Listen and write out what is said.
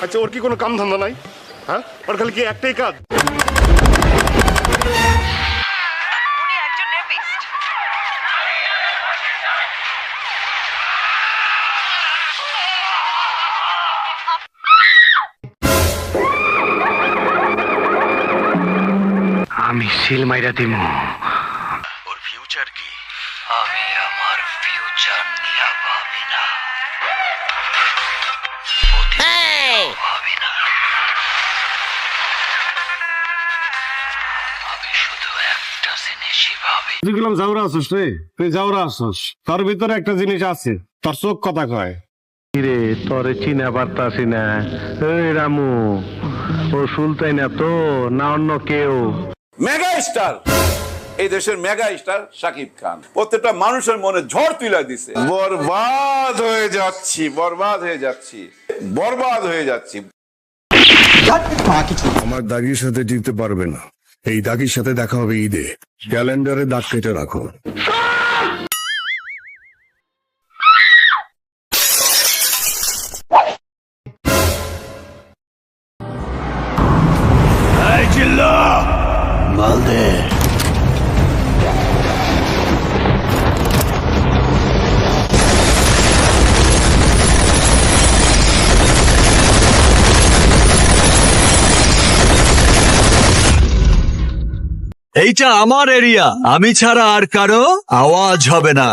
আচ্ছা, ওর কি কোনো কাম ধান্দা নাই? হ্যাঁ, ওর খালি কি একটাই কাজ? উনি একজন রেপিস্ট। আমি সিল মাইরা দিমু। ওর ফিউচার কি? আমি আমার ফিউচার নিয়ে ভাবি না, ভাবি না। আমি শুধু একটা জিনিসই ভাবি। তুই গেলাম যাওরা আসছিস রে, তুই যাওরা আসছিস, তোর ভিতরে একটা জিনিস আছে, তোর চোখ কথা কয়। রে তোরে চিনা পারতাছি না। এই রামু, ও সুলতান না তো, না অন্য কেউ? মেগা স্টার, এই দেশের মেগা স্টার শাকিব খান প্রত্যেকটা মানুষের মনে ঝড় তুলে দিছে। বরবাদ হয়ে যাচ্ছি, বরবাদ হয়ে যাচ্ছি, বরবাদ হয়ে যাচ্ছি। আমার দাগির সাথে জিততে পারবে না। এই দাগির সাথে দেখা হবে ঈদে। ক্যালেন্ডারে দাগ কেটে রাখো। এইটা আমার এরিয়া, আমি ছাড়া আর কারো আওয়াজ হবে না।